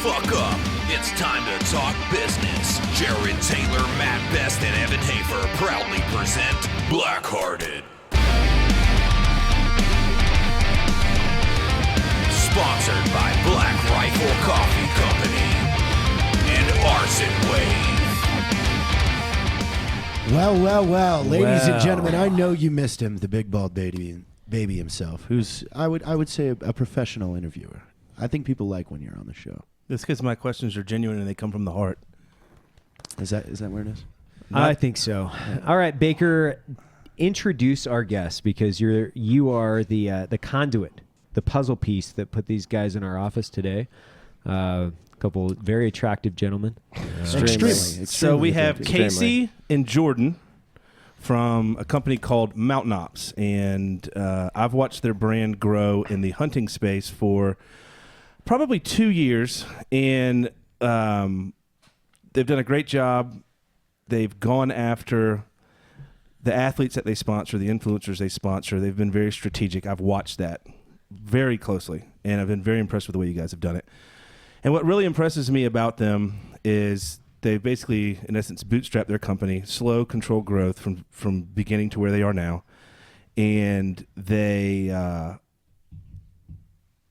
fuck up. It's time to talk business. Jared Taylor, Matt Best, and Evan Hafer proudly present Blackhearted. Sponsored by BlackRifle Coffee Company and Arson Wave. Well, ladies and gentlemen, I know you missed him, the big bald baby himself, who's I would say a professional interviewer. I think people like when you're on the show. That's because my questions are genuine and they come from the heart. Is that where it is? I think so. All right, Baker, introduce our guest because you are the conduit, the puzzle piece that put these guys in our office today. A couple very attractive gentlemen. Extremely. So we have Casey and Jordan from a company called Mountain Ops, and I've watched their brand grow in the hunting space for probably 2 years, and they've done a great job. They've gone after the athletes that they sponsor, the influencers they sponsor. They've been very strategic. I've watched that very closely, and I've been very impressed with the way you guys have done it. And what really impresses me about them is they basically, in essence, bootstrap their company, slow, controlled growth from beginning to where they are now. And they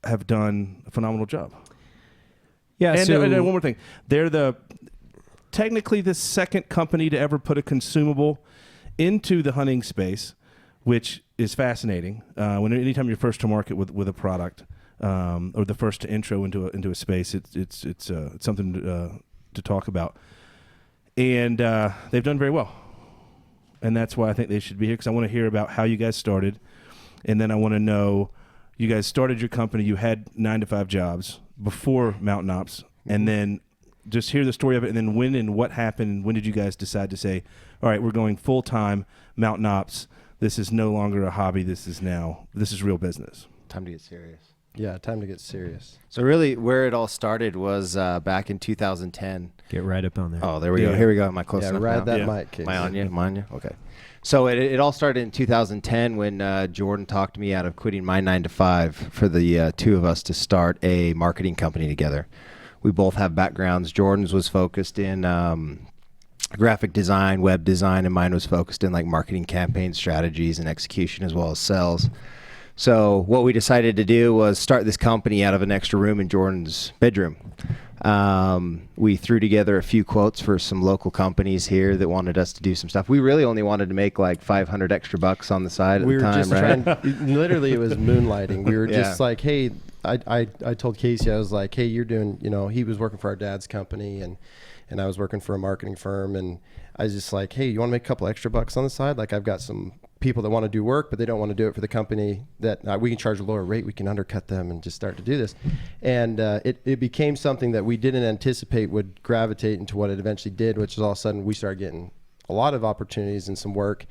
have done a phenomenal job. Yeah, and one more thing. They're technically the second company to ever put a consumable into the hunting space, which is fascinating. Anytime you're first to market with a product, or the first to intro into a space, it's something to talk about. And they've done very well. And that's why I think they should be here, because I want to hear about how you guys started. And then I want to know, you guys started your company, you had 9-to-5 jobs before Mountain Ops, and then just hear the story of it, and then when and what happened, when did you guys decide to say, all right, we're going full-time Mountain Ops, this is no longer a hobby, this is real business. Time to get serious. Yeah, time to get serious. So really where it all started was back in 2010. Get right up on there. Oh, there we go. Here we go. Am I close enough ride now? that mic, Casey. Am I on you? Am I on you? Okay. So it all started in 2010 when Jordan talked me out of quitting my 9-to-5 for the two of us to start a marketing company together. We both have backgrounds. Jordan's was focused in graphic design, web design, and mine was focused in like marketing campaign strategies and execution as well as sales. So what we decided to do was start this company out of an extra room in Jordan's bedroom. We threw together a few quotes for some local companies here that wanted us to do some stuff. We really only wanted to make like 500 extra bucks on the side at the time, right? Literally, it was moonlighting. We were just like, hey, I told Casey, I was like, hey, you're doing, he was working for our dad's company, and I was working for a marketing firm, and I was just like, hey, you want to make a couple extra bucks on the side? Like, I've got some people that want to do work, but they don't want to do it for the company that we can charge a lower rate. We can undercut them and just start to do this. And it became something that we didn't anticipate would gravitate into what it eventually did, which is all of a sudden we started getting a lot of opportunities and some work.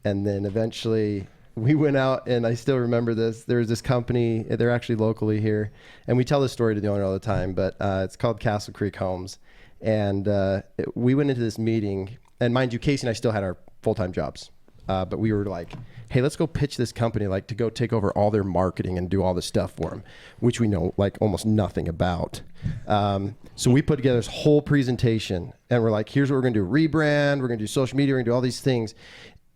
And then eventually we went out, and I still remember this. There was this company, they're actually locally here, and we tell this story to the owner all the time, but it's called Castle Creek Homes. And we went into this meeting, and mind you, Casey and I still had our full-time jobs. But we were like, hey, let's go pitch this company, like to go take over all their marketing and do all this stuff for them, which we know like almost nothing about. So we put together this whole presentation, and we're like, here's what we're going to do. Rebrand, we're going to do social media, we're going to do all these things.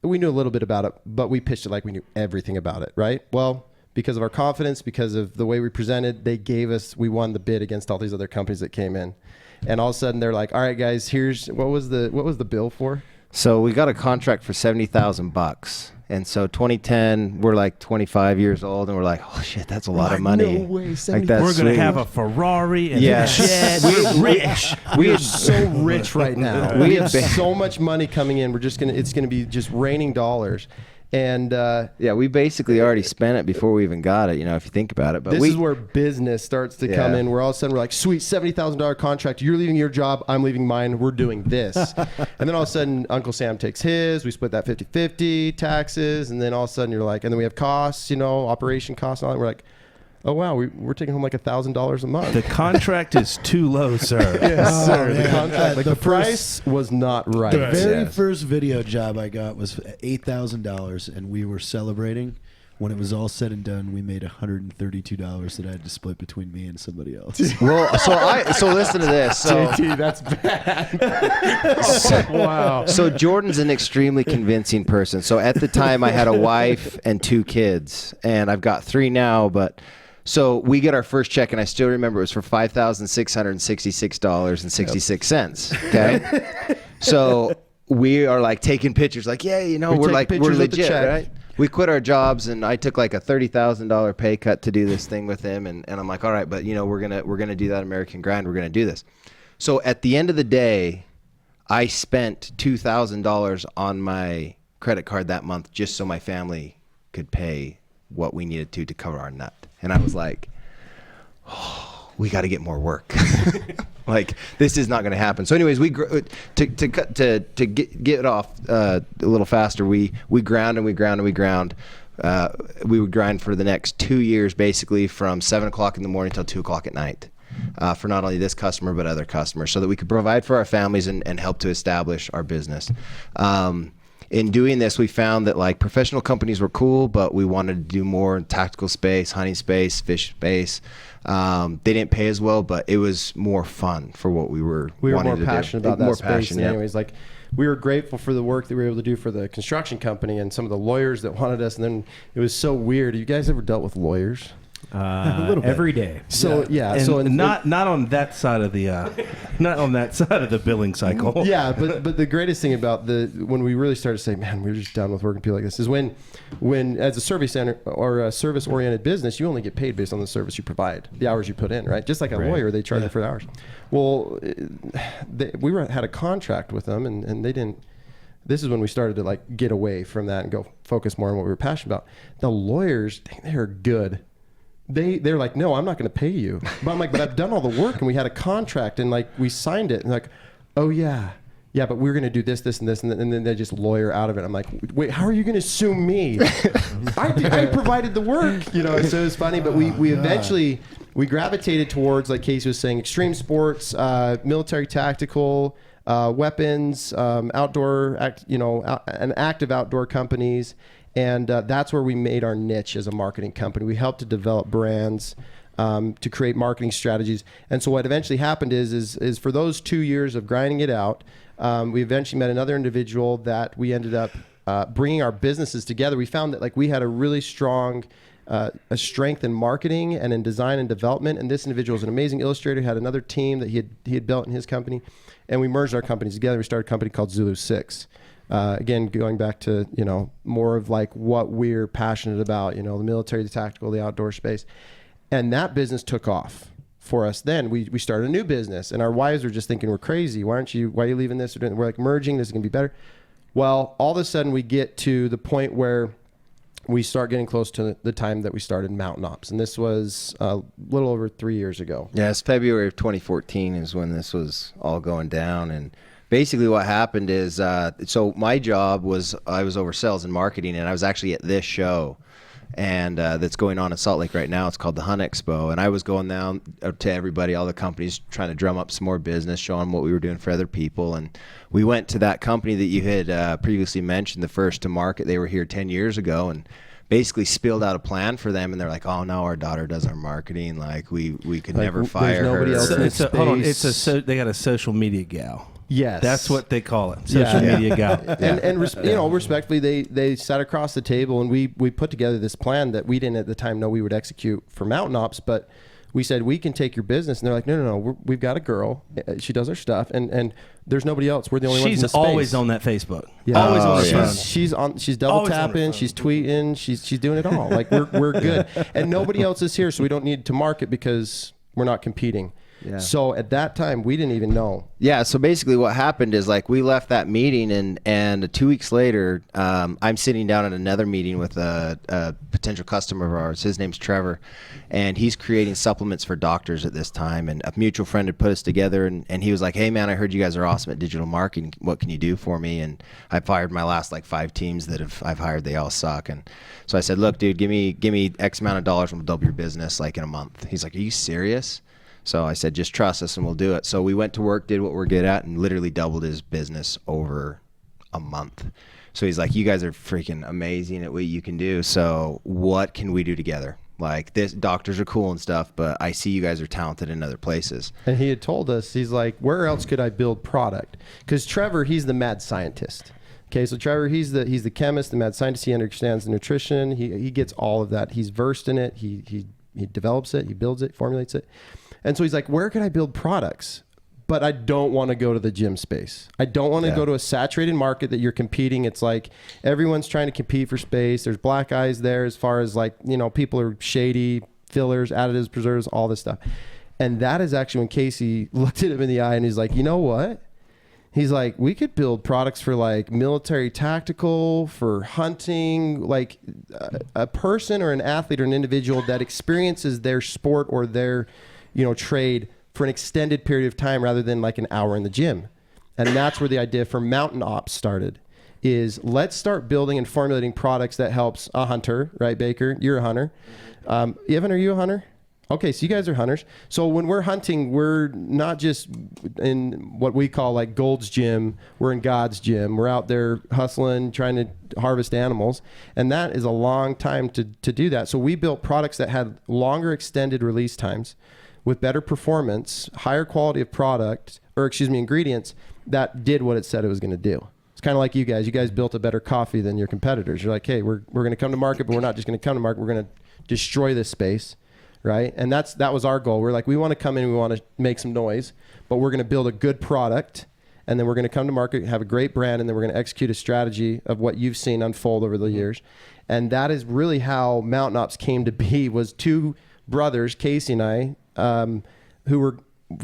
We knew a little bit about it, but we pitched it like we knew everything about it, right? Well, because of our confidence, because of the way we presented, we won the bid against all these other companies that came in. And all of a sudden they're like, all right, guys, what was the bill for? So we got a contract for $70,000. And so 2010, we're like 25 years old, and we're like, oh shit, that's a lot of money. No way, like that's we're going to have a Ferrari and a jet. We're rich. We're so rich right now. We have so much money coming in. It's going to be just raining dollars. And we basically already spent it before we even got it, if you think about it. But this is where business starts to come in, where all of a sudden we're like, sweet, $70,000 contract. You're leaving your job. I'm leaving mine. We're doing this. And then all of a sudden Uncle Sam takes his. We split that 50-50, taxes. And then all of a sudden you're like, and then we have costs, operation costs and all that. We're like, oh, wow, we're taking home like $1,000 a month. The contract is too low, sir. Yes, sir. The contract, the price was not right. The very first video job I got was $8,000, and we were celebrating When it was all said and done, we made $132 that I had to split between me and somebody else. Well, so listen to this. So, JT, that's bad. Wow. So Jordan's an extremely convincing person. So at the time, I had a wife and 2 kids, and I've got 3 now. But so we get our first check, and I still remember it was for $5,666.66. Okay. So we are like taking pictures, like, yeah, you know, we're legit, right? We quit our jobs, and I took like a $30,000 pay cut to do this thing with him, and I'm like, all right, but you know, we're gonna do that American grind. We're gonna do this. So at the end of the day, I spent $2,000 on my credit card that month just so my family could pay what we needed to cover our nut. And I was like, oh, we got to get more work. Like, this is not going to happen. So anyways, to get off a little faster, we ground and we ground and we ground. We would grind for the next 2 years, basically from 7 o'clock in the morning till 2 o'clock at night, for not only this customer but other customers, so that we could provide for our families and help to establish our business. In doing this, we found that like professional companies were cool, but we wanted to do more in tactical space, hunting space, fish space. They didn't pay as well, but it was more fun for what we were wanting to do. Passionate about that space. And anyways, like, we were grateful for the work that we were able to do for the construction company and some of the lawyers that wanted us. And then it was so weird. Have you guys ever dealt with lawyers? A little bit. Every day. So yeah, And not on that side of the billing cycle. Yeah, but the greatest thing about when we really started to say, man, we're just done with working people like this, is when as a service center or a service oriented business, you only get paid based on the service you provide, the hours you put in, right? Just like a lawyer, they charge you for the hours. Well, we had a contract with them, and they didn't. This is when we started to like get away from that and go focus more on what we were passionate about. The lawyers, they're good. They're like, no, I'm not going to pay you. But I'm like, but I've done all the work, and we had a contract, and like we signed it, and like, oh yeah, but we're going to do this, and this, and then they just lawyer out of it. I'm like, wait, how are you going to sue me? I provided the work, you know. So it's funny, but we eventually gravitated towards, like Casey was saying, extreme sports, military tactical, weapons, outdoor, and active outdoor companies. And that's where we made our niche as a marketing company. We helped to develop brands, to create marketing strategies. And so what eventually happened is for those 2 years of grinding it out, we eventually met another individual that we ended up bringing our businesses together. We found that like we had a really strong a strength in marketing and in design and development. And this individual is an amazing illustrator, had another team that he had built in his company. And we merged our companies together. We started a company called Zulu 6. Again, going back to, more of like what we're passionate about, the military, the tactical, the outdoor space. And that business took off for us. Then we started a new business, and our wives were just thinking, we're crazy. Why are you leaving this? We're like merging. This is going to be better. Well, all of a sudden we get to the point where we start getting close to the time that we started Mountain Ops. And this was a little over 3 years ago. Yeah, it's February of 2014 is when this was all going down. And basically what happened is, so my job was, I was over sales and marketing, and I was actually at this show, and that's going on in Salt Lake right now. It's called the Hunt Expo. And I was going down to everybody, all the companies, trying to drum up some more business, show them what we were doing for other people. And we went to that company that you had previously mentioned, the first to market. They were here 10 years ago, and basically spilled out a plan for them, and they're like, oh no, our daughter does our marketing, like we could like, never fire nobody her. Else in So hold on, they got a social media gal. Yes, that's what they call it, social media gal. And respectfully, they sat across the table, and we put together this plan that we didn't at the time know we would execute for Mountain Ops, but we said, we can take your business. And they're like, no, we've got a girl. She does our stuff. And there's nobody else. We're the only ones in the space. She's always on that Facebook. Yeah. Always on the phone. She's double tapping. She's tweeting. She's doing it all. Like, we're good. And nobody else is here, so we don't need to market because we're not competing. Yeah. So at that time, we didn't even know. Yeah. So basically what happened is, like, we left that meeting, and 2 weeks later, I'm sitting down at another meeting with a potential customer of ours. His name's Trevor, and he's creating supplements for doctors at this time. And a mutual friend had put us together, and he was like, hey man, I heard you guys are awesome at digital marketing. What can you do for me? And I fired my last like 5 teams that I've hired. They all suck. And so I said, look, dude, give me X amount of dollars and we'll double your business like in a month. He's like, are you serious? So I said, just trust us and we'll do it. So we went to work, did what we're good at, and literally doubled his business over a month. So he's like, you guys are freaking amazing at what you can do. So what can we do together? Like, this, doctors are cool and stuff, but I see you guys are talented in other places. And he had told us, he's like, where else could I build product? Because Trevor, he's the mad scientist. Okay, so Trevor, he's the chemist, the mad scientist. He understands the nutrition. He gets all of that. He's versed in it. He develops it. He builds it, formulates it. And so he's like, where can I build products? But I don't want to go to the gym space. I don't want to go to a saturated market that you're competing. It's like everyone's trying to compete for space. There's black eyes there as far as like, you know, people are shady, fillers, additives, preservatives, all this stuff. And that is actually when Casey looked at him in the eye and he's like, you know what? He's like, we could build products for like military tactical, for hunting, like a person or an athlete or an individual that experiences their sport or their, you know, trade for an extended period of time rather than like an hour in the gym. And that's where the idea for Mountain Ops started, is let's start building and formulating products that helps a hunter, right, Baker? You're a hunter. Evan, are you a hunter? Okay, so you guys are hunters. So when we're hunting, we're not just in what we call like Gold's gym. We're in God's gym. We're out there hustling, trying to harvest animals. And that is a long time to do that. So we built products that had longer extended release times with better performance, higher quality of product, or excuse me, ingredients that did what it said it was going to do. It's kind of like you guys. You guys built a better coffee than your competitors. You're like, hey, we're going to come to market, but we're not just going to come to market. We're going to destroy this space. Right. And that was our goal. We're like, we want to come in and we want to make some noise, but we're going to build a good product, and then we're going to come to market, have a great brand, and then we're going to execute a strategy of what you've seen unfold over the years. And that is really how Mountain Ops came to be, was two brothers, Casey and I, who were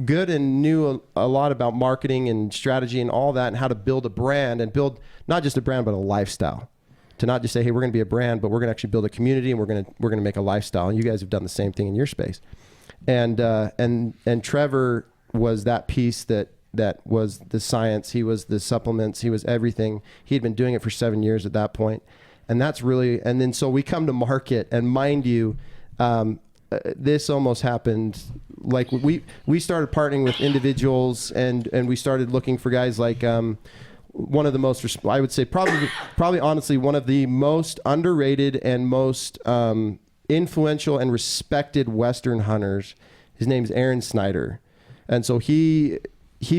good and knew a lot about marketing and strategy and all that, and how to build a brand, and build not just a brand, but a lifestyle. To not just say, hey, we're going to be a brand, but we're going to actually build a community, and we're going to make a lifestyle. And you guys have done the same thing in your space. And Trevor was that piece that was the science. He was the supplements. He was everything. He had been doing it for 7 years at that point. And that's really, and then so we come to market, and mind you, this almost happened like we started partnering with individuals, and we started looking for guys like, one of the most, I would say probably honestly, one of the most underrated and most influential and respected Western hunters. His name is Aaron Snyder. And so he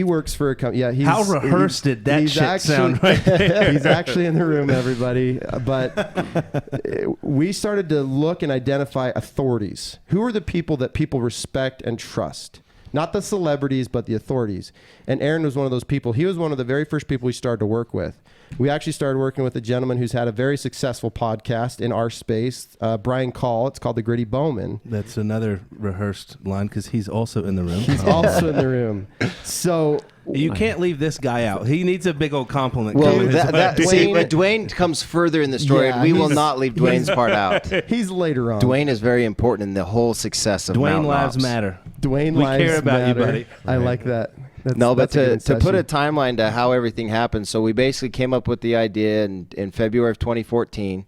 works for a company. Yeah, how rehearsed did that shit sound right there? He's actually in the room, everybody. But we started to look and identify authorities. Who are the people that people respect and trust? Not the celebrities, but the authorities. And Aaron was one of those people. He was one of the very first people we started to work with. We actually started working with a gentleman who's had a very successful podcast in our space, Brian Call. It's called The Gritty Bowman. That's another rehearsed line, because he's also in the room. He's also in the room. So you can't leave this guy out. He needs a big old compliment. Well, Dwayne comes further in the story, and we will not leave Dwayne's part out. He's later on. Dwayne is very important in the whole success of Dwayne Mountain lives Ops. matter. Dwayne we lives care about matter. you, buddy. I like that. But to put a timeline to how everything happened, so we basically came up with the idea in February of 2014.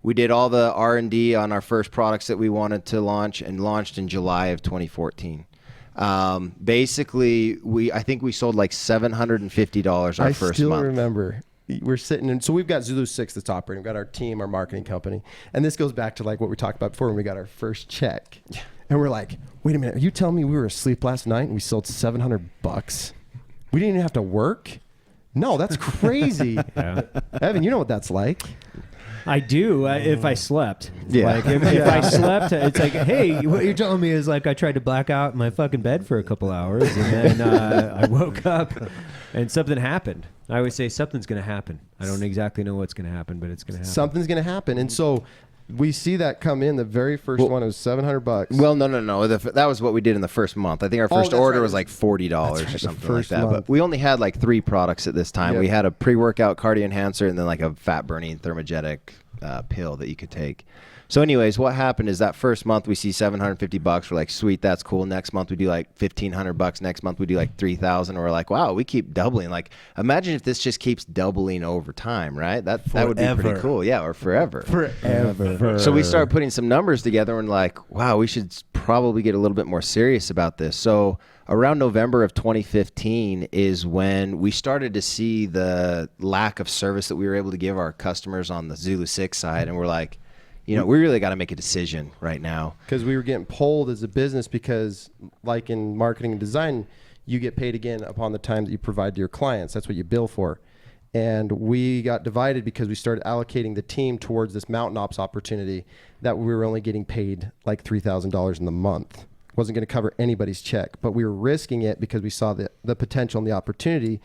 We did all the R&D on our first products that we wanted to launch, and launched in July of 2014. Basically, I think we sold like $750 our first month. I still remember. We're sitting in, so we've got Zulu 6 that's operating. We've got our team, our marketing company. And this goes back to like what we talked about before when we got our first check. And we're like, wait a minute, are you telling me we were asleep last night and we sold $700? We didn't even have to work? No, that's crazy. Yeah. Evan, you know what that's like. I do, if I slept. Yeah. Like, if I slept, it's like, hey, what you're telling me is like I tried to black out in my fucking bed for a couple hours, and then I woke up and something happened. I always say something's going to happen. I don't exactly know what's going to happen, but it's going to happen. Something's going to happen. And so we see that come in. The very first one was $700. Well, no. That was what we did in the first month. I think our first order was like $40 or something like that. But we only had like 3 products at this time. Yep. We had a pre-workout cardio enhancer, and then like a fat-burning thermogenic pill that you could take. So anyways, what happened is that first month we see $750. We're like, sweet, that's cool. Next month we do like $1,500. Next month we do like $3,000. We're like, wow, we keep doubling. Like, imagine if this just keeps doubling over time, right? That would be pretty cool. Yeah, or forever. Forever. So we started putting some numbers together, and like, wow, we should probably get a little bit more serious about this. So around November of 2015 is when we started to see the lack of service that we were able to give our customers on the Zulu 6 side. And we're like, we really got to make a decision right now. Because we were getting pulled as a business because, like in marketing and design, you get paid again upon the time that you provide to your clients. That's what you bill for. And we got divided because we started allocating the team towards this mountain ops opportunity that we were only getting paid like $3,000 in the month. Wasn't going to cover anybody's check, but we were risking it because we saw the potential and the opportunity.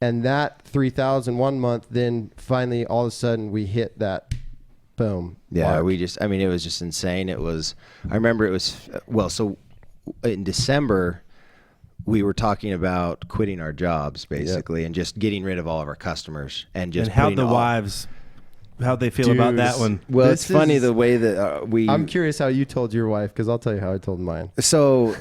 And that 3,000 one month, then finally all of a sudden we hit that boom. Yeah, mark. it was just insane. I remember it was, so in December, we were talking about quitting our jobs basically and just getting rid of all of our customers and just how'd the wives, how'd they feel about that one? Well, it's funny the way that I'm curious how you told your wife, because I'll tell you how I told mine. So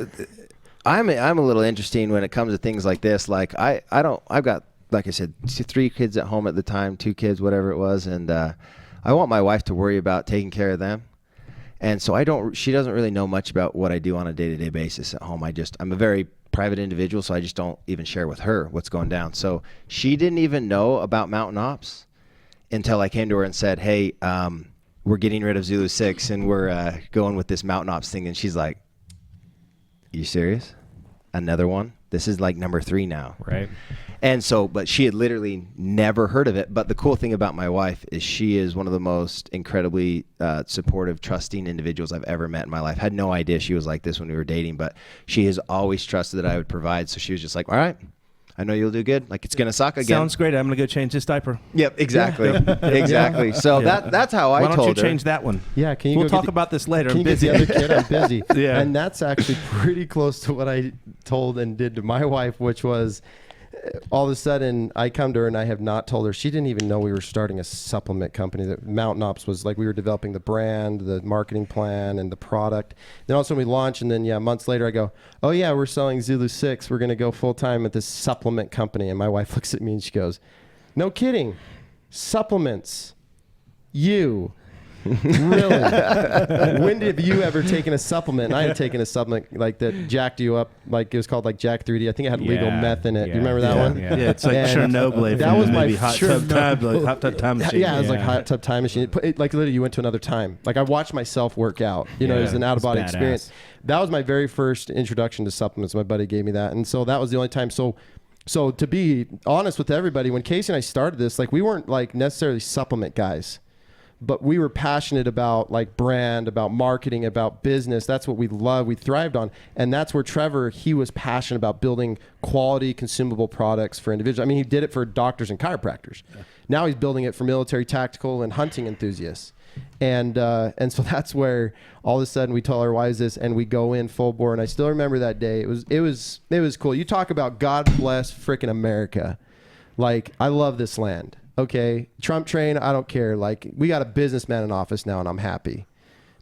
I'm a little interesting when it comes to things like this. Like I've got, like I said, 3 kids at home at the time, 2 kids, whatever it was. And I want my wife to worry about taking care of them. And so she doesn't really know much about what I do on a day-to-day basis at home. I'm a very private individual, so I just don't even share with her what's going down. So she didn't even know about Mountain Ops until I came to her and said, hey, we're getting rid of Zulu 6 and we're going with this Mountain Ops thing. And she's like, you serious? Another one? This is like number 3 now. Right. And so, but she had literally never heard of it. But the cool thing about my wife is she is one of the most incredibly supportive, trusting individuals I've ever met in my life. Had no idea she was like this when we were dating, but she has always trusted that I would provide. So she was just like, all right, I know you'll do good. Like, it's going to suck again. Sounds great. I'm going to go change this diaper. Yep, exactly. Exactly. So that's how I told her. Why don't you change that one? Yeah, can you We'll go talk about this later. Can I'm busy. you get the other kid? I'm busy. Yeah. And that's actually pretty close to what I told and did to my wife, which was all of a sudden I come to her and I have not told her. She didn't even know we were starting a supplement company. That Mountain Ops was like, we were developing the brand, the marketing plan, and the product. Then all of a sudden we launch, and then months later I go, oh yeah, we're selling Zulu 6. We're going to go full time at this supplement company. And my wife looks at me and she goes, no kidding, supplements, you. Really? When have you ever taken a supplement? And I had taken a supplement like that jacked you up, like it was called like Jack 3D. I think it had legal meth in it. Do you remember that one? Yeah, it's like Chernobyl. That was my hot tub time machine. Yeah, it was like hot tub time machine. Like literally, you went to another time. Like I watched myself work out. It was an out of body experience. That was my very first introduction to supplements. My buddy gave me that, and so that was the only time. So to be honest with everybody, when Casey and I started this, like we weren't like necessarily supplement guys. But we were passionate about like brand, about marketing, about business. That's what we love. We thrived on. And that's where Trevor, he was passionate about building quality consumable products for individuals. I mean, he did it for doctors and chiropractors. Yeah. Now he's building it for military, tactical, and hunting enthusiasts. And so that's where all of a sudden we tell our wives this and we go in full bore. And I still remember that day. It was cool. You talk about God bless frickin' America. Like, I love this land. Okay, Trump train, I don't care. Like, we got a businessman in office now, and I'm happy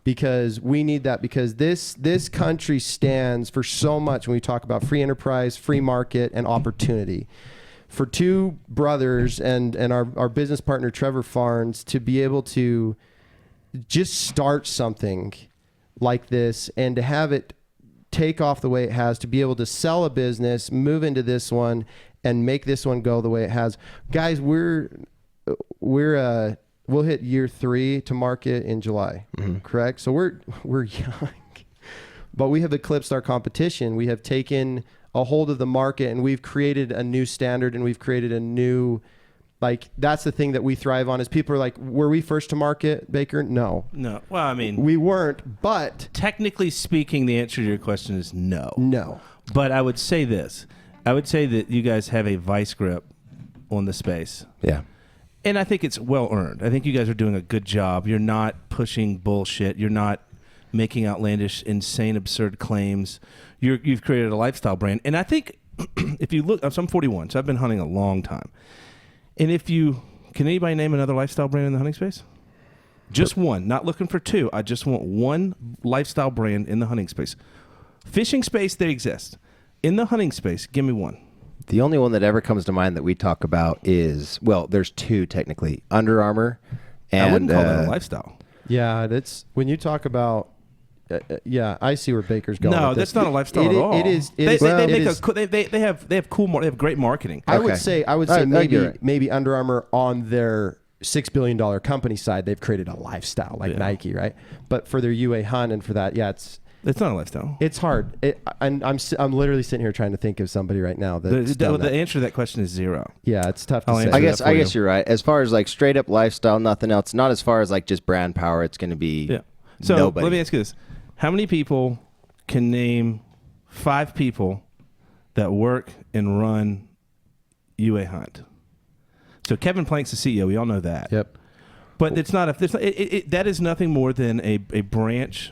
because we need that, because this country stands for so much when we talk about free enterprise, free market, and opportunity. For 2 brothers and our business partner, Trevor Farnes, to be able to just start something like this and to have it take off the way it has, to be able to sell a business, move into this one, and make this one go the way it has. Guys, we'll hit year 3 to market in July, correct? So we're young, but we have eclipsed our competition. We have taken a hold of the market, and we've created a new standard, and we've created a new, like, that's the thing that we thrive on. Is people are like, were we first to market, Baker? No. Well, I mean, we weren't, but technically speaking, the answer to your question is no. No. But I would say this. I would say that you guys have a vice grip on the space. Yeah. And I think it's well earned. I think you guys are doing a good job. You're not pushing bullshit. You're not making outlandish, insane, absurd claims. You've created a lifestyle brand. And I think if you look, so I'm 41, so I've been hunting a long time. And can anybody name another lifestyle brand in the hunting space? Just one. Not looking for 2. I just want one lifestyle brand in the hunting space. Fishing space, they exist. In the hunting space, give me one. The only one that ever comes to mind that we talk about is, well, there's 2 technically. Under Armour and I wouldn't call that a lifestyle. Yeah, that's when you talk about Yeah, I see where Baker's going. No, with that's this. not a lifestyle at all. It is. They have great marketing. I would say you're right. maybe Under Armour on their $6 billion company side, they've created a lifestyle like Nike, right? But for their UA Hunt and for that, it's not a lifestyle. It's hard. I'm literally sitting here trying to think of somebody right now that's the answer to that question is zero. Yeah, it's tough to say. I guess you're right. As far as like straight up lifestyle, nothing else. Not as far as like just brand power. It's going to be So nobody. let me ask you this: how many people can name 5 people that work and run UA Hunt? So Kevin Plank's the CEO. We all know that. Yep. But that is nothing more than a branch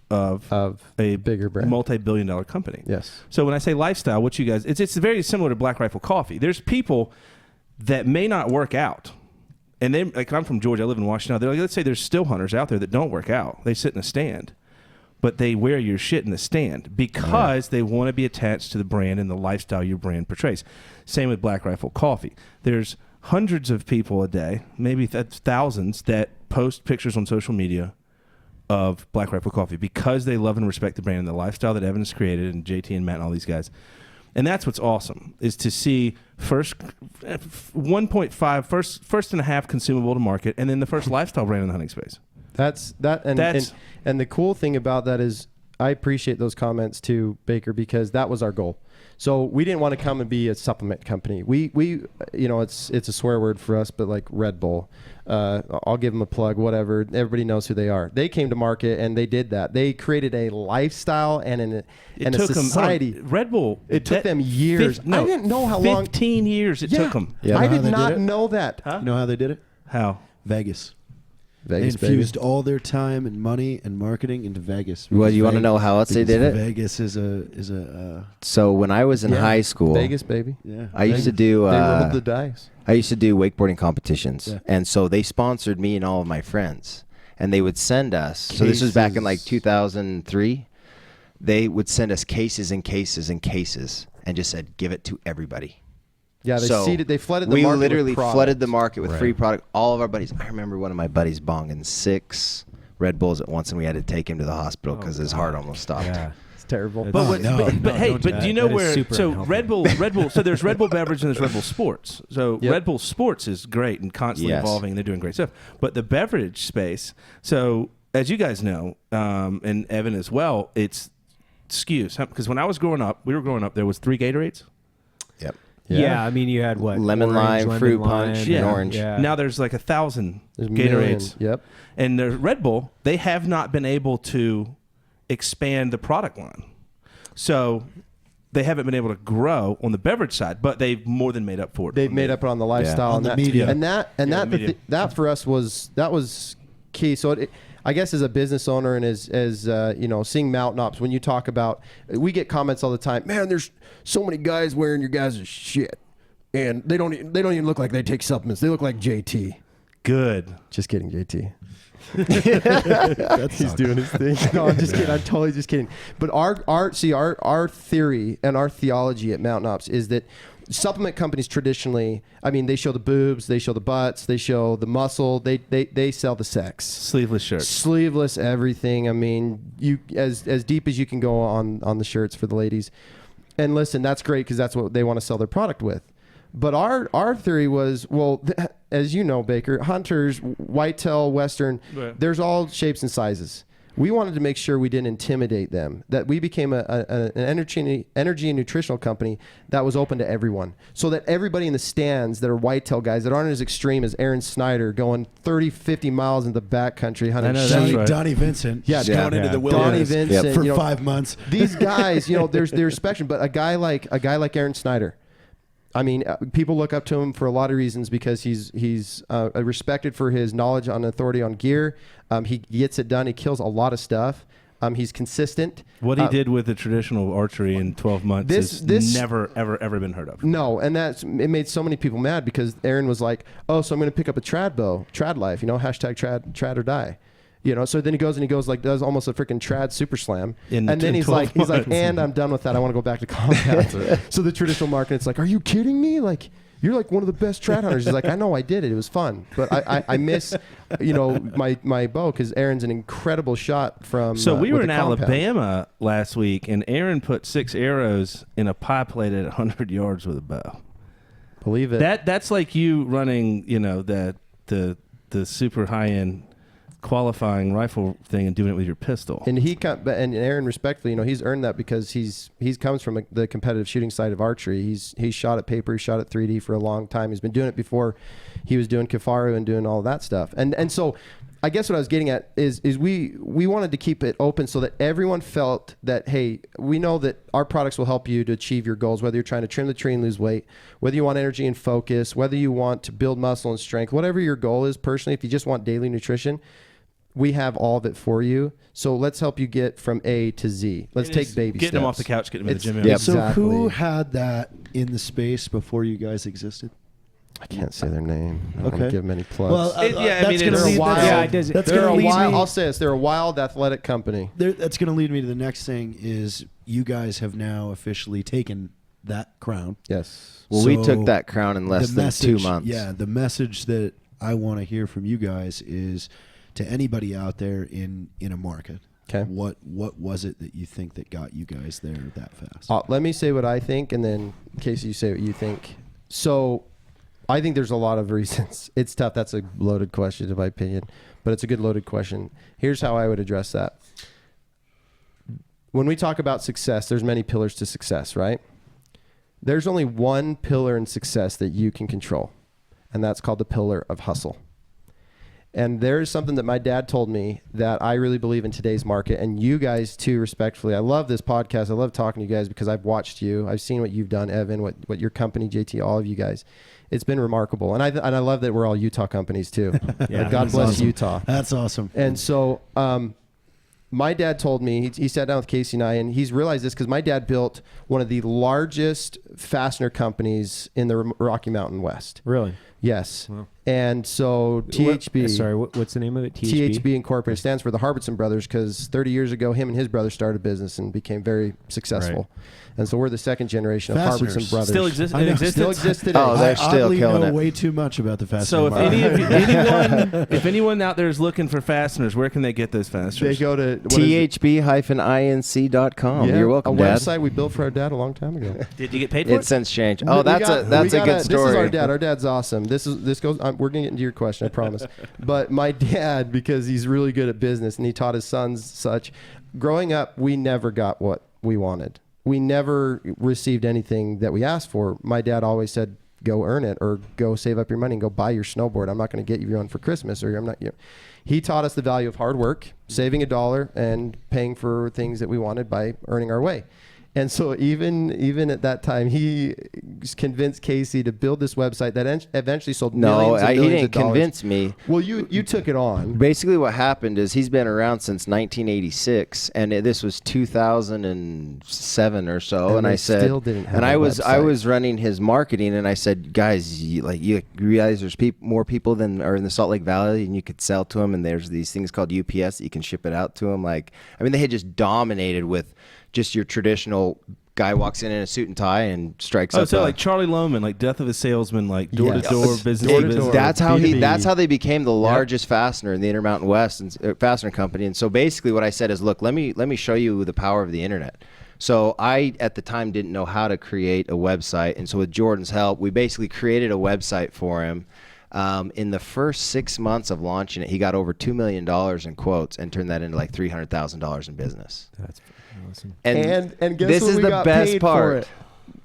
of a bigger brand, multi-billion-dollar company. Yes. So when I say lifestyle, what you guys, it's very similar to BlackRifle Coffee. There's people that may not work out. And they, like, I'm from Georgia. I live in Washington. They're like, let's say there's still hunters out there that don't work out. They sit in a stand, but they wear your shit in the stand because they want to be attached to the brand and the lifestyle your brand portrays. Same with BlackRifle Coffee. There's hundreds of people a day, maybe thousands, that post pictures on social media of BlackRifle Coffee because they love and respect the brand and the lifestyle that Evan has created, and JT and Matt and all these guys. And that's what's awesome, is to see first 1.5, first and a half consumable to market, and then the first lifestyle brand in the hunting space. And the cool thing about that is I appreciate those comments too, Baker, because that was our goal. So we didn't want to come and be a supplement company. We it's a swear word for us, but like Red Bull, I'll give them a plug, whatever. Everybody knows who they are. They came to market and they did that. They created a lifestyle and a society. Red Bull. It took them years. I didn't know how long. 15 years it took them. Yeah. I did not know that. Huh? You know how they did it? How? Vegas. Vegas, they infused all their time and money and marketing into Vegas. Well, you want to know how else they did it? Vegas is a So when I was in high school, Vegas, baby. Yeah. I used to do. They rolled the dice. I used to do wakeboarding competitions, Yeah. and so they sponsored me and all of my friends, and they would send us. So this was back in like 2003. They would send us cases and cases and cases, and just said, "Give it to everybody." Yeah, they flooded the we market. We literally with product. flooded the market with free product. All of our buddies. I remember one of my buddies bonging 6 Red Bulls at once, and we had to take him to the hospital because his heart almost stopped. Yeah. It's terrible. But do you know where? So unhealthy. Red Bull. So there's Red Bull beverage and there's Red Bull Sports. So Red Bull Sports is great and constantly evolving. And they're doing great stuff. But the beverage space. So as you guys know, and Evan as well, it's SKUs. Because when I was growing up, there was 3 Gatorades. Yep. Yeah, I mean, you had what? Lemon lime, fruit punch, and orange. Yeah. Now there's like 1,000 There's Gatorades. millions. Yep. And the Red Bull, they have not been able to expand the product line. So they haven't been able to grow on the beverage side, but they've more than made up for it. They've made up on the lifestyle On and the media. that for us was key. So I guess as a business owner and as seeing Mountain Ops, when you talk about, we get comments all the time, man, there's so many guys wearing your guys' shit, and they don't even look like they take supplements. They look like JT. Good. Just kidding, JT. That's He's doing his thing. No, I'm just kidding. I'm totally just kidding. But our theory and our theology at Mountain Ops is that supplement companies traditionally, I mean, they show the boobs, they show the butts, they show the muscle, they sell the sex. Sleeveless shirts. Sleeveless everything. I mean, you as deep as you can go on the shirts for the ladies. And listen, that's great because that's what they want to sell their product with. But our theory was, as you know, Baker, hunters, whitetail, western, Right. there's all shapes and sizes. We wanted to make sure we didn't intimidate them, that we became an energy and nutritional company that was open to everyone. So that everybody in the stands that are whitetail guys that aren't as extreme as Aaron Snyder going 30, 50 miles in the backcountry hunting I know, that's sheep. right. Donnie Vincent. Yeah, just going into the wilderness Donnie Vincent for 5 months. These guys, there's spectrum, but a guy like Aaron Snyder, I mean, people look up to him for a lot of reasons because he's respected for his knowledge on authority on gear. He gets it done. He kills a lot of stuff. He's consistent. What he did with the traditional archery in 12 months is never, ever been heard of. No, and it made so many people mad because Aaron was like, oh, so I'm going to pick up a trad bow, trad life, hashtag trad or die. So then he goes does almost a freaking trad super slam. And then he's like, and I'm done with that. I want to go back to combat. So the traditional market, it's like, are you kidding me? Like, you're like one of the best trout hunters. He's like, I know, I did it. It was fun. But I miss, my bow because Aaron's an incredible shot from. So we with were in the compound. Alabama last week, and Aaron put 6 arrows in a pie plate at 100 yards with a bow. Believe it. That's like you running, the super high end qualifying rifle thing and doing it with your pistol. And and Aaron, respectfully, he's earned that because he comes from the competitive shooting side of archery. He's shot at paper, he shot at 3D for a long time. He's been doing it before he was doing Kifaru and doing all of that stuff. And so I guess what I was getting at is we wanted to keep it open so that everyone felt that, hey, we know that our products will help you to achieve your goals, whether you're trying to trim the tree and lose weight, whether you want energy and focus, whether you want to build muscle and strength, whatever your goal is personally. If you just want daily nutrition, we have all of it for you. So let's help you get from A to Z. Let's take baby steps. Getting them off the couch, getting them in the gym. Yep. So Exactly. who had that in the space before you guys existed? I can't say their name. I don't want Okay. to give them any plugs. Well, it's gonna lead- wild. Yeah, it does. That's They're gonna a lead wild. me. I'll say this: they're a wild athletic company. That's going to lead me to the next thing. Is you guys have now officially taken that crown. Yes. Well, we So took that crown in less the than message, 2 months. Yeah, the message that I want to hear from you guys is to anybody out there in a market. Okay. What was it that you think that got you guys there that fast? Let me say what I think, and then Casey, you say what you think. So, I think there's a lot of reasons. It's tough. That's a loaded question, in my opinion, but it's a good loaded question. Here's how I would address that. When we talk about success, there's many pillars to success, right? There's only one pillar in success that you can control, and that's called the pillar of hustle. And there's something that my dad told me that I really believe in today's market, and you guys too, respectfully. I love this podcast. I love talking to you guys because I've watched you. I've seen what you've done, Evan, what your company, JT, all of you guys. It's been remarkable. And I love that we're all Utah companies too. Yeah. God bless awesome. Utah. That's awesome. And so my dad told me, he sat down with Casey and I, and he's realized this because my dad built one of the largest fastener companies in the Rocky Mountain West. Really? Yes. Wow. And so THB. Sorry, what's the name of it? THB Incorporated stands for the Harbison Brothers because 30 years ago, him and his brother started a business and became very successful. Right. And so we're the second generation of Fasteners. Harbison Brothers. Still exists. I know. It exists. Still exists today. Oh, they're still oddly killing know it. way too much about the fastener So if market. if anyone out there is looking for fasteners, where can they get those fasteners? They go to what is it? THB-inc.com. Yeah, You're welcome, a Dad. website we built for our dad a long time ago. Did you get paid for It's it? since changed. We Oh, that's got- a good This story. is our dad. Our dad's awesome. This goes. We're gonna get into your question, I promise. But my dad, because he's really good at business and he taught his sons such. Growing up, we never got what we wanted. We never received anything that we asked for. My dad always said, "Go earn it, or go save up your money and go buy your snowboard. I'm not going to get you one for Christmas, or I'm not." He taught us the value of hard work, saving $1, and paying for things that we wanted by earning our way. And so even at that time, he convinced Casey to build this website that eventually sold millions and he millions didn't of dollars. convince me. Well, you took it on. Basically, what happened is he's been around since 1986, and this was 2007 or so. And they I said, still didn't have and a I website. was running his marketing, and I said, guys, you realize there's more people than are in the Salt Lake Valley, and you could sell to them, and there's these things called UPS that you can ship it out to them. They had just dominated with just your traditional guy walks in a suit and tie and strikes up. So like Charlie Loman, like Death of a Salesman, like door Yes. to door, business to business. That's how B2B. that's how they became the largest fastener in the Intermountain West and fastener company. And so basically, what I said is, look, let me show you the power of the internet. So I at the time didn't know how to create a website, and so with Jordan's help, we basically created a website for him. In the first 6 months of launching it, he got over $2 million in quotes and turned that into like $300,000 in business. That's awesome. And guess this what is we the got best paid part. for it?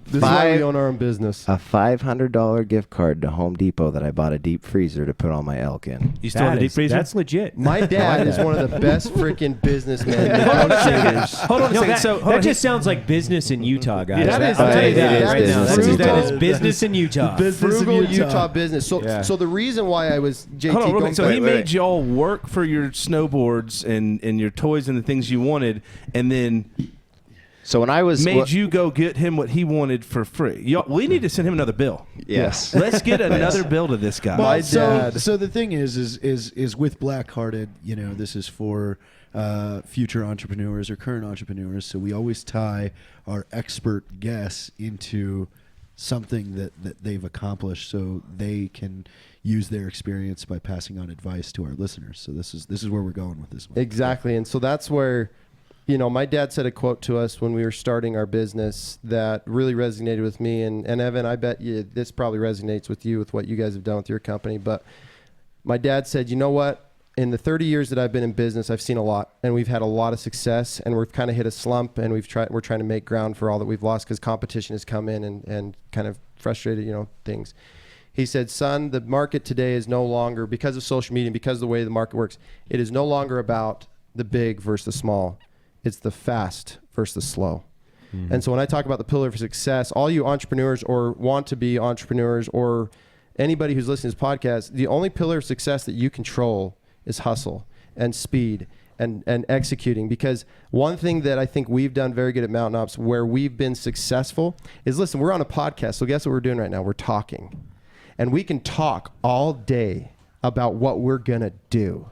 This is why we own our own business. A $500 gift card to Home Depot that I bought a deep freezer to put all my elk in. You still have a deep freezer? That's legit. My dad is one of the best freaking businessmen negotiators. Hold on a No, second. that just sounds like business in Utah, guys. That is- I'll tell you it that is right now. business in That is Utah. business in Utah. Frugal Utah business. So, Yeah. so the reason why I was JT Hold on, real going quick. So back- he wait, made wait. y'all work for your snowboards and your toys and the things you wanted, and then So when I was made you go get him what he wanted for free. We need to send him another bill. yes. Let's get another bill to this guy. My dad. So the thing is with Blackhearted, this is for future entrepreneurs or current entrepreneurs. So we always tie our expert guests into something that they've accomplished, so they can use their experience by passing on advice to our listeners. So this is where we're going with this one. Exactly. And so that's where, my dad said a quote to us when we were starting our business that really resonated with me. And Evan, I bet you this probably resonates with you with what you guys have done with your company. But my dad said, you know what? In the 30 years that I've been in business, I've seen a lot, and we've had a lot of success, and we've kind of hit a slump, and we're trying to make ground for all that we've lost because competition has come in and kind of frustrated, things. He said, son, the market today is no longer, because of social media and because of the way the market works, it is no longer about the big versus the small. It's the fast versus the slow. Mm-hmm. And so when I talk about the pillar for success, all you entrepreneurs or want to be entrepreneurs or anybody who's listening to this podcast, the only pillar of success that you control is hustle and speed and executing. Because one thing that I think we've done very good at Mountain Ops where we've been successful is, listen, we're on a podcast. So guess what we're doing right now? We're talking. And we can talk all day about what we're going to do.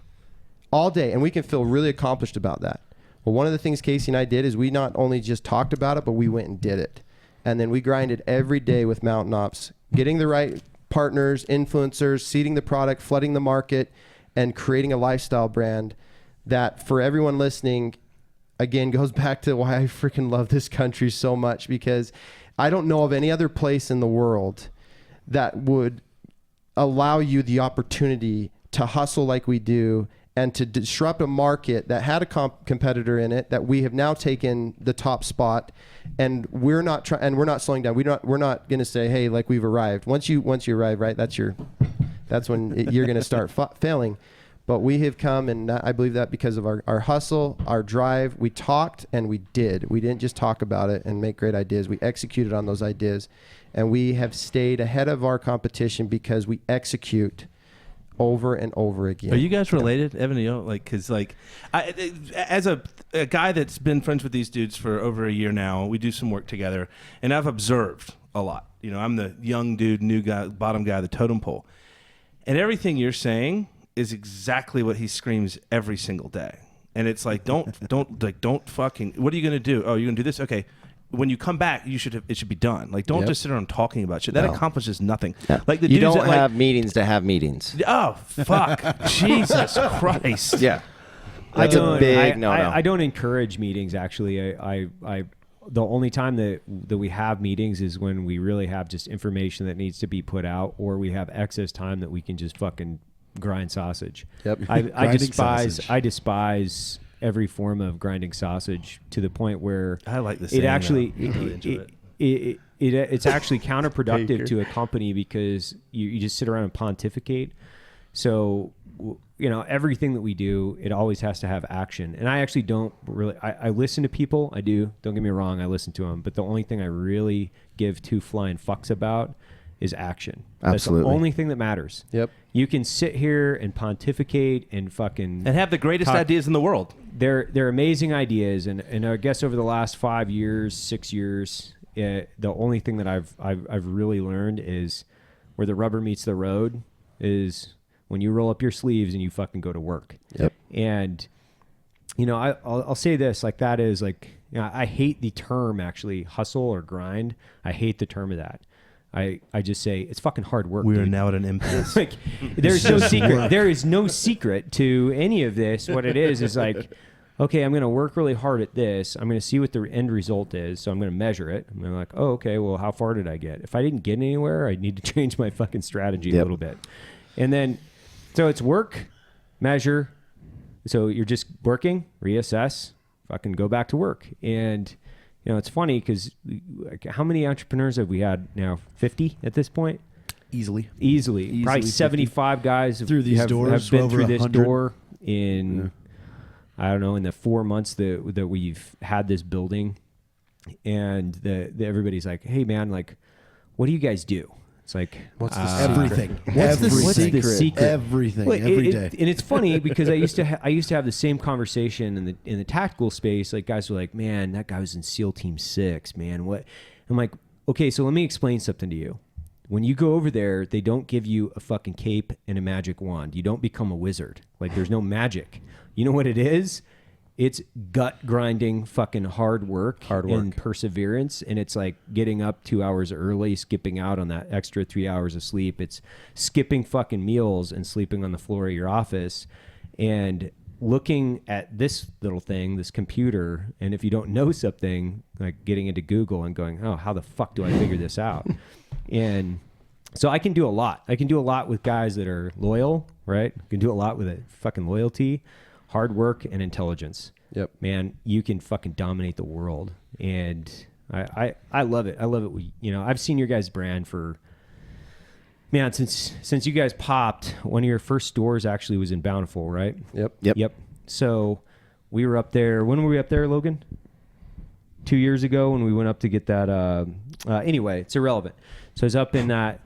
All day. And we can feel really accomplished about that. Well, one of the things Casey and I did is we not only just talked about it, but we went and did it. And then we grinded every day with Mountain Ops, getting the right partners, influencers, seeding the product, flooding the market, and creating a lifestyle brand that, for everyone listening, again, goes back to why I freaking love this country so much, because I don't know of any other place in the world that would allow you the opportunity to hustle like we do and to disrupt a market that had a competitor in it that we have now taken the top spot, and we're not slowing down. We're not going to say, hey, like we've arrived. Once you arrive, right? That's when you're going to start failing. But we have come, and I believe that because of our hustle, our drive. We talked and we did. We didn't just talk about it and make great ideas. We executed on those ideas, and we have stayed ahead of our competition because we execute over and over again. Are you guys related, Evan? Because as a guy that's been friends with these dudes for over a year now, we do some work together, and I've observed a lot. I'm the young dude, new guy, bottom guy of the totem pole, and everything you're saying is exactly what he screams every single day. And it's like, don't fucking, what are you gonna do? Oh, you're gonna do this? Okay. When you come back, it should be done. Like, don't just sit around talking about shit. That accomplishes nothing. Yeah. Like you don't have meetings to have meetings. Oh fuck, Jesus Christ. Yeah, that's a big no. I don't encourage meetings. Actually, I the only time that we have meetings is when we really have just information that needs to be put out, or we have excess time that we can just fucking grind sausage. Yep. I despise every form of grinding sausage to the point where I like this. It's actually counterproductive to a company because you just sit around and pontificate. So everything that we do, it always has to have action. And I actually don't really. I listen to people. I do. Don't get me wrong. I listen to them. But the only thing I really give two flying fucks about is action. Absolutely. That's the only thing that matters. Yep. You can sit here and pontificate and fucking and have the greatest ideas in the world. They're amazing ideas, and I guess over the last 5 years, 6 years, the only thing that I've really learned is where the rubber meets the road is when you roll up your sleeves and you fucking go to work. Yep. And I'll say this, like, that is like, I hate the term actually hustle or grind. I hate the term of that. I just say it's fucking hard work. We are dude. now at an impasse. Like, there's no secret. There is no secret to any of this. What it is like, okay, I'm going to work really hard at this. I'm going to see what the end result is. So I'm going to measure it. I'm like, oh, okay, well, how far did I get? If I didn't get anywhere, I need to change my fucking strategy a little bit. And then, so it's work, measure. So you're just working, reassess, fucking go back to work. And it's funny because how many entrepreneurs have we had now? 50 at this point? Easily. Probably 75 guys through these doors. Have been over through this 100. door in, I don't know, in the 4 months that we've had this building. And everybody's like, hey, man, like, what do you guys do? It's like, what's the everything? What's the secret? Everything. Well, every day. And it's funny because I used to have the same conversation in the tactical space. Like, guys were like, man, that guy was in SEAL Team 6, man. What? I'm like, okay, so let me explain something to you. When you go over there, they don't give you a fucking cape and a magic wand. You don't become a wizard. Like, there's no magic. You know what it is? it's gut grinding fucking hard work and perseverance. And it's like getting up 2 hours early, skipping out on that extra 3 hours of sleep. It's skipping fucking meals and sleeping on the floor of your office and looking at this little thing, this computer. And if you don't know something, like getting into Google and going, oh, how the fuck do I figure this out? And so I can do a lot. I can do a lot with guys that are loyal, right? I can do a lot with fucking loyalty, hard work, and intelligence. Yep. Man, you can fucking dominate the world. And I love it. I love it. You know, I've seen your guys' brand for, man, since you guys popped. One of your first stores actually was in Bountiful, right? Yep. So we were up there. When were we up there, Logan? 2 years ago when we went up to get that. Anyway, it's irrelevant. So I was up in that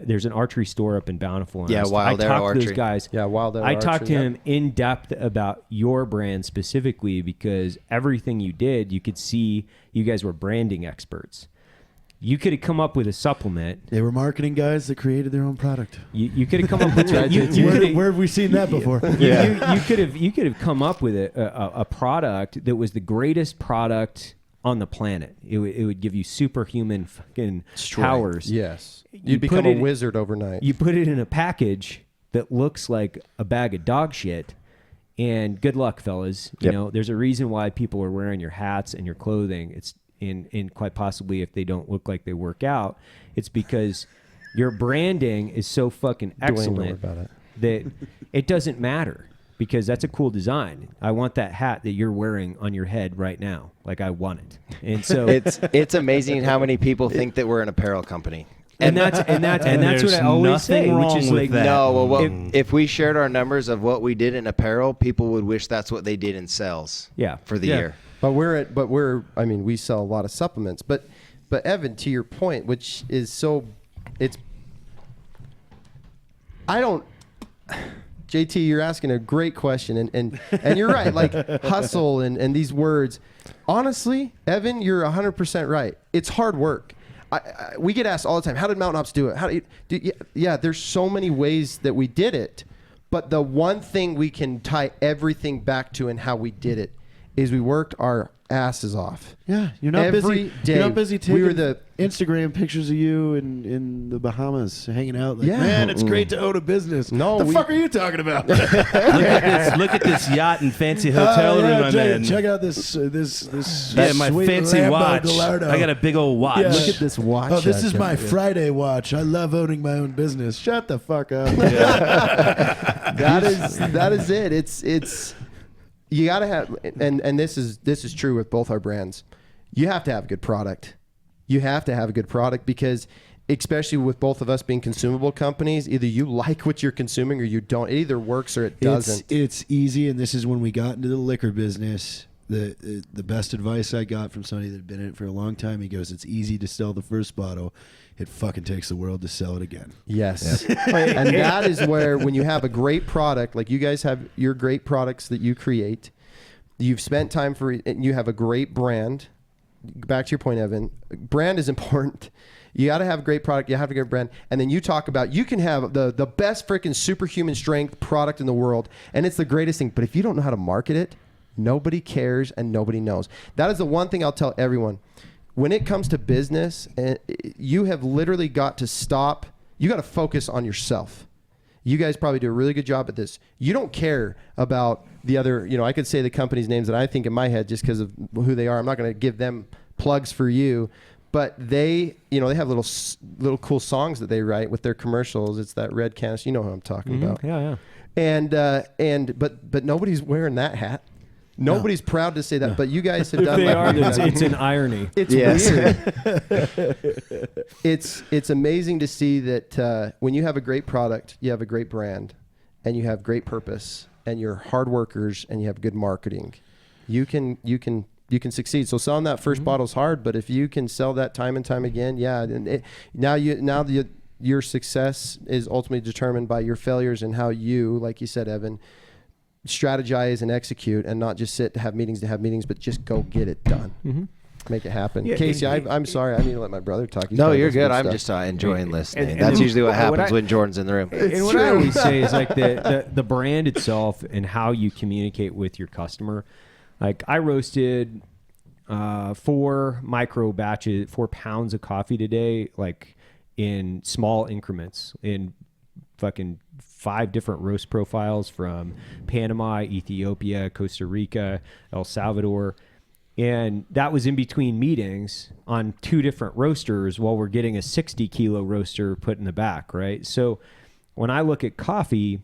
there's an archery store up in Bountiful. And Wild Arrow I talked Archery. to those guys. Yeah, Wild Arrow I talked to Archery, him in depth about your brand specifically because everything you did, you could see you guys were branding experts. You could have come up with a supplement. They were marketing guys that created their own product. You could have come up with Where have we seen that before? You could have come up with a product that was the greatest product on the planet. It would give you superhuman fucking powers. Yes. You'd become a wizard overnight. You put it in a package that looks like a bag of dog shit. And good luck, fellas. You know, there's a reason why people are wearing your hats and your clothing. It's in quite possibly if they don't look like they work out, it's because your branding is so fucking excellent that it doesn't matter. Because that's a cool design. I want that hat that you're wearing on your head right now. Like I want it. And so it's amazing how many people think that we're an apparel company. And that's what I always say, which is like that. No, well, if we shared our numbers of what we did in apparel, people would wish that's what they did in sales. For the year. But we sell a lot of supplements. But Evan, to your point, which is JT, you're asking a great question, and you're right. Like hustle and these words. Honestly, Evan, you're 100% right. It's hard work. We get asked all the time, how did Mountain Ops do it? How do you yeah, there's so many ways that we did it, but the one thing we can tie everything back to and how we did it is we worked our asses off. Yeah, you're not every busy. day. You're not busy taking we were the Instagram pictures of you in the Bahamas hanging out. Like, Yeah. man, it's great to own a business. No, the fuck are you talking about? Look at this yacht and fancy hotel room I'm in. Check out this my sweet fancy Lambo watch. Gallardo. I got a big old watch. Yeah. look at this watch. Oh, this I've is got my here. Friday watch. I love owning my own business. Shut the fuck up. That is it. It's you gotta have, and this is true with both our brands. You have to have a good product. You have to have a good product because, especially with both of us being consumable companies, either you like what you're consuming or you don't. It either works or it doesn't. It's easy, and this is when we got into the liquor business. The best advice I got from somebody that had been in it for a long time, he goes, it's easy to sell the first bottle. It fucking takes the world to sell it again. Yes. And that is where, when you have a great product, like you guys have your great products that you create, you've spent time and you have a great brand. Back to your point, Evan, brand is important. You got to have a great product. You have a good brand. And then you talk about, you can have the best freaking superhuman strength product in the world, and it's the greatest thing. But if you don't know how to market it, nobody cares and nobody knows. That is the one thing I'll tell everyone. When it comes to business, you have literally got to stop. You got to focus on yourself. You guys probably do a really good job at this. You don't care about the other, I could say the company's names that I think in my head just because of who they are. I'm not going to give them plugs for you, but they have little cool songs that they write with their commercials. It's that red canister. You know who I'm talking about. Yeah. But nobody's wearing that hat. Nobody's proud to say that, but you guys have If done. they are, it's an irony. It's weird. It's amazing to see that when you have a great product, you have a great brand, and you have great purpose, and you're hard workers, and you have good marketing. You can succeed. So selling that first bottle is hard, but if you can sell that time and time again, your success is ultimately determined by your failures and how you, like you said, Evan, strategize and execute, and not just sit to have meetings, but just go get it done. Make it happen. Yeah, Casey, I'm sorry. I need to let my brother talk. No, you're good. I'm just enjoying listening. and That's then- usually what happens I- when Jordan's in the room. And what I always say is like the brand itself and how you communicate with your customer. Like I roasted 4 micro batches, 4 pounds of coffee today, like in small increments in fucking 5 different roast profiles from Panama, Ethiopia, Costa Rica, El Salvador. And that was in between meetings on 2 different roasters while we're getting a 60 kilo roaster put in the back, right? So when I look at coffee,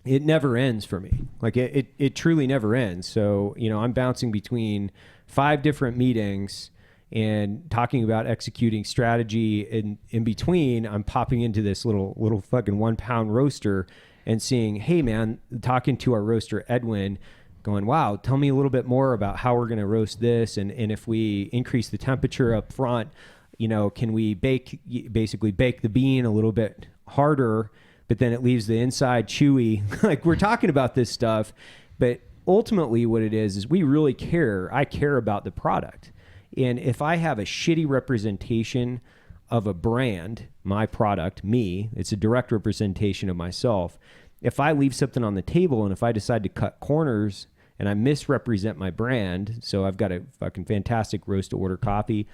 it never ends for me. Like it truly never ends. So, you know, I'm bouncing between 5 different meetings and talking about executing strategy. And in between, I'm popping into this little fucking 1 pound roaster and seeing, hey man, talking to our roaster, Edwin, going, wow, tell me a little bit more about how we're going to roast this. And if we increase the temperature up front, you know, can we basically bake the bean a little bit harder, but then it leaves the inside chewy? Like we're talking about this stuff, but ultimately what it is we really care. I care about the product. And if I have a shitty representation of a brand, my product, me, it's a direct representation of myself. If I leave something on the table and if I decide to cut corners and I misrepresent my brand, so I've got a fucking fantastic roast to order coffee,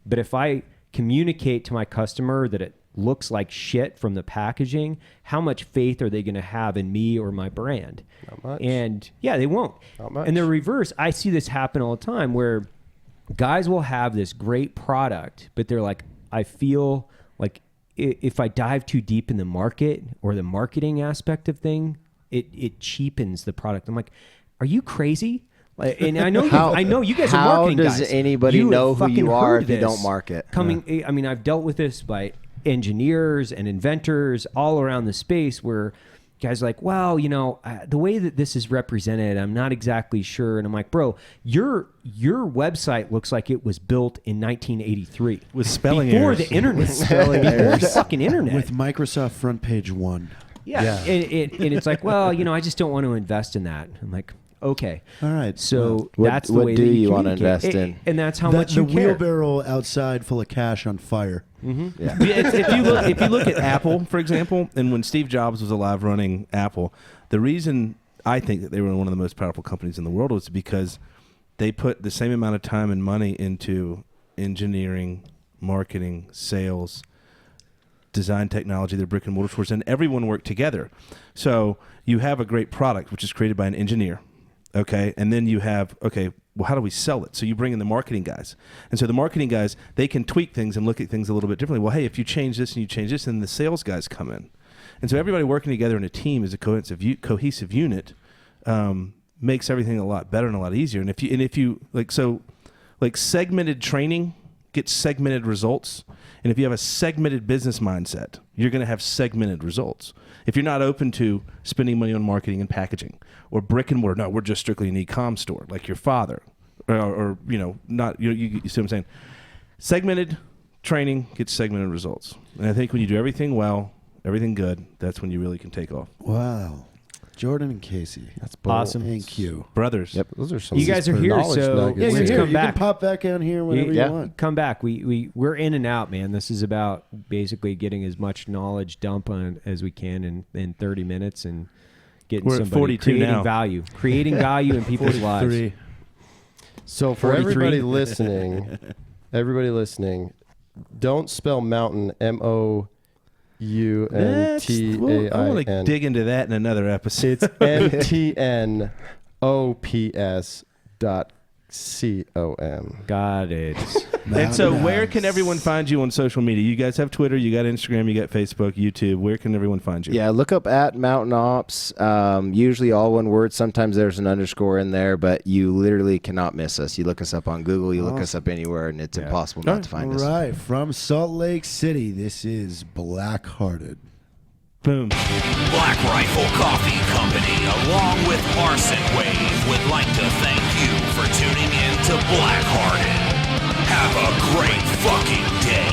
but if I communicate to my customer that it looks like shit from the packaging, how much faith are they going to have in me or my brand? Not much. And yeah, they won't. Not much. And the reverse, I see this happen all the time where guys will have this great product, but they're like, I feel like if I dive too deep in the market or the marketing aspect of thing, it cheapens the product. I'm like, are you crazy? And I know I know you guys are marketing guys. How does anybody know who you are if you don't market? I mean, I've dealt with this by engineers and inventors all around the space where guys are like, well, you know, the way that this is represented, I'm not exactly sure. And I'm like, bro, your website looks like it was built in 1983 with spelling before errors. the internet, before the fucking internet, with Microsoft front page 1. Yeah. And it's like, well, you know, I just don't want to invest in that. I'm like, okay. All right. So What- that's the what way do that you wanna communicate. invest in? And that's how much the you care. wheelbarrow outside full of cash on fire. Yeah. If you look at Apple, for example, and when Steve Jobs was alive running Apple, the reason I think that they were one of the most powerful companies in the world was because they put the same amount of time and money into engineering, marketing, sales, design, technology, their brick and mortar stores, and everyone worked together. So you have a great product, which is created by an engineer. Okay. And then you have, okay, well, how do we sell it? So you bring in the marketing guys. And so the marketing guys, they can tweak things and look at things a little bit differently. Well, hey, if you change this and you change this, then the sales guys come in. And so everybody working together in a team as a cohesive unit makes everything a lot better and a lot easier. And if you like segmented training gets segmented results. And if you have a segmented business mindset, you're going to have segmented results. If you're not open to spending money on marketing and packaging or brick and mortar, no, we're just strictly an e-com store like your father, or you know, not you see what I'm saying? Segmented training gets segmented results, and I think when you do everything well, everything good, that's when you really can take off. Wow. Jordan and Casey. That's bold. Awesome. Thank you. Brothers. Yep. Those are some You guys are here, knowledge so nuggets. Yeah, Let's you're here. come You back. can pop back on here whenever Yeah. you want. Come back. We're in and out, man. This is about basically getting as much knowledge dump on as we can in 30 minutes and getting We're at somebody 42 creating now. value, creating value in people's lives. So for 43. everybody listening, don't spell mountain MOUNTAIN. I want to dig into that in another episode. It's MTNOPS.com. Got it. And so Mountain where House. can everyone find you on social media? You guys have Twitter, you got Instagram, you got Facebook, YouTube. Where can everyone find you? Yeah, look up at Mountain Ops. Usually all one word. Sometimes there's an underscore in there, but you literally cannot miss us. You look us up on Google, you look us up anywhere, and it's impossible not to find us. All right. From Salt Lake City, this is Black-Hearted. Boom. Black Rifle Coffee Company, along with Arson Wave, would like to thank you for tuning in to Black-Hearted. Have a great fucking day.